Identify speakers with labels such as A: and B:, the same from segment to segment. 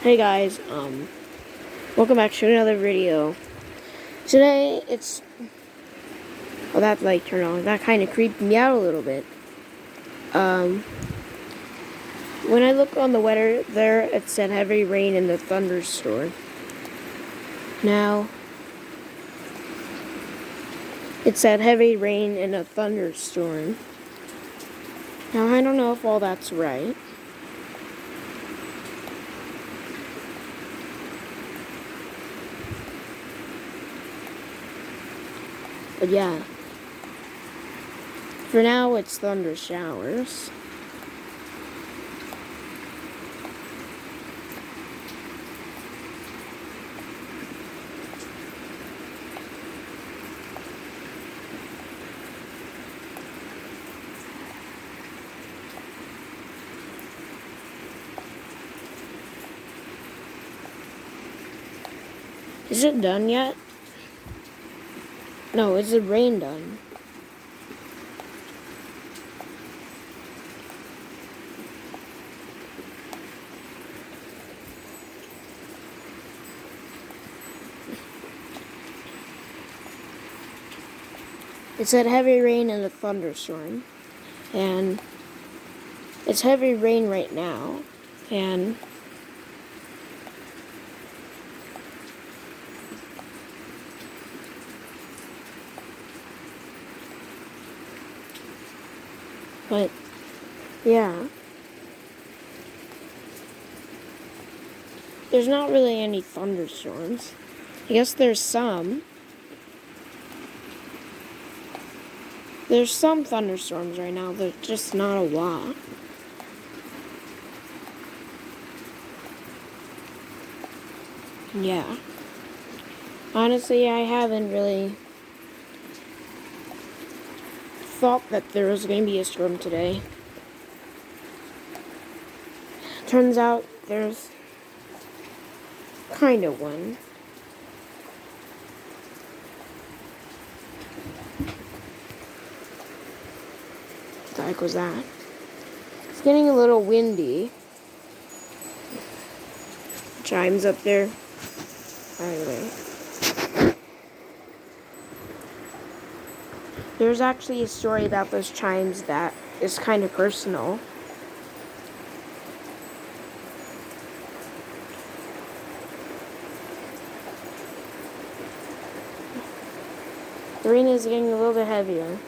A: Hey guys, welcome back to another video. Today that light turned on. That kind of creeped me out a little bit. When I look on the weather there, it said heavy rain in the thunderstorm. Now, it said heavy rain in a thunderstorm. Now, I don't know if all that's right. But yeah, for now it's thunder showers. Is it done yet? No, is the rain done? It said heavy rain and a thunderstorm, and it's heavy rain right now, and but yeah, there's not really any thunderstorms. I guess there's some. There's some thunderstorms right now, there's just not a lot. Yeah. Honestly, I haven't really thought that there was going to be a storm today. Turns out there's kind of one. What the heck was that? It's getting a little windy. Chimes up there. Anyway. There's actually a story about those chimes that is kind of personal. The rain is getting a little bit heavier.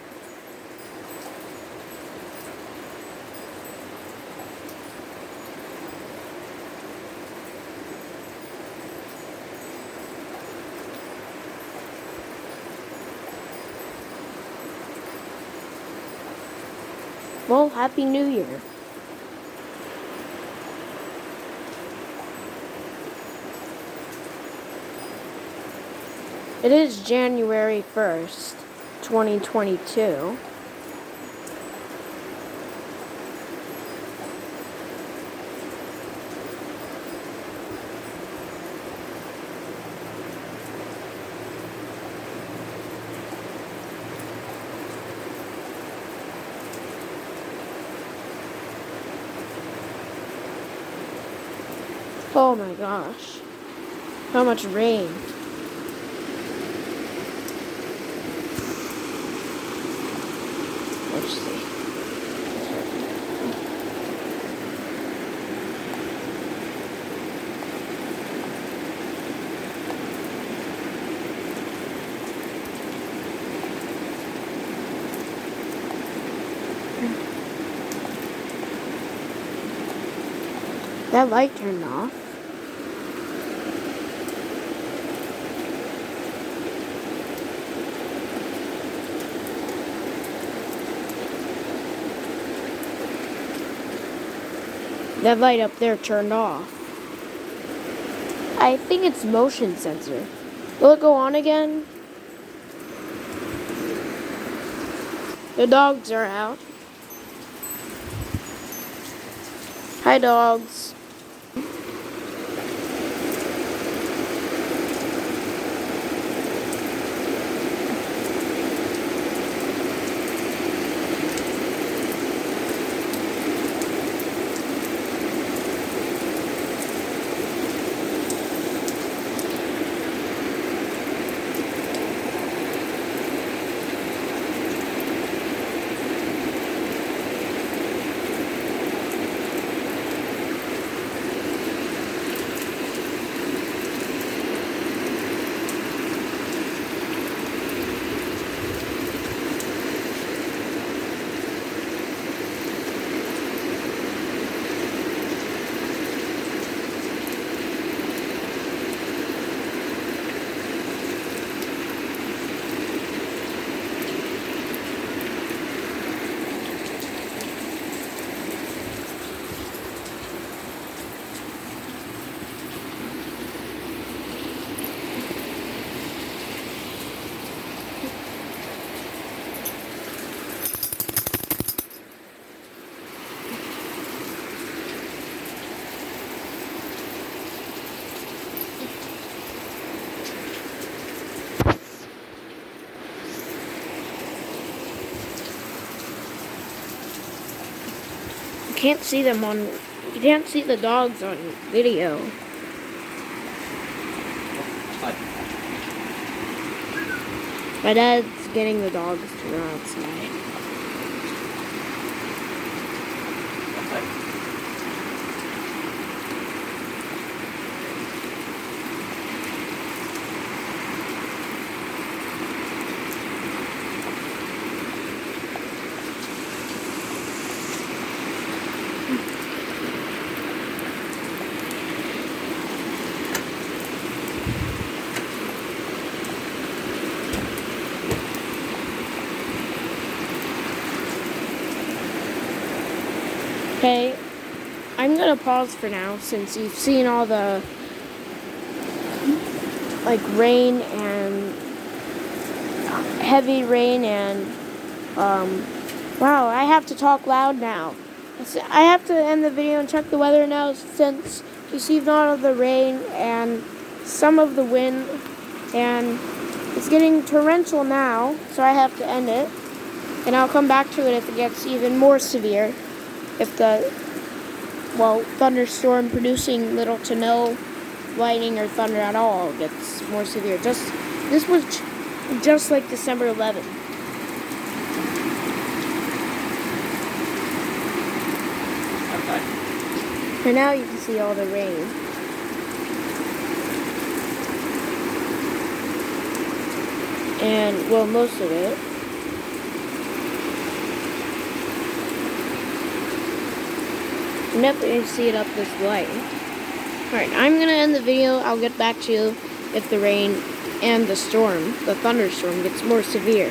A: Well, Happy New Year. It is January 1st, 2022. Oh my gosh. How much rain. Let's see. That light turned off. That light up there turned off. I think it's motion sensor. Will it go on again? The dogs are out. Hi, dogs. can't see them on, you can't see the dogs on video. My dad's getting the dogs to go outside. Okay, I'm gonna pause for now since you've seen all the like rain and heavy rain and wow, I have to talk loud now. I have to end the video and check the weather now since you've seen all of the rain and some of the wind, and it's getting torrential now, so I have to end it, and I'll come back to it if it gets even more severe. If the, thunderstorm producing little to no lightning or thunder at all gets more severe. This was just like December 11th. Okay. And now you can see all the rain. And, most of it. You definitely see it up this light. Alright, I'm going to end the video. I'll get back to you if the rain and the thunderstorm gets more severe.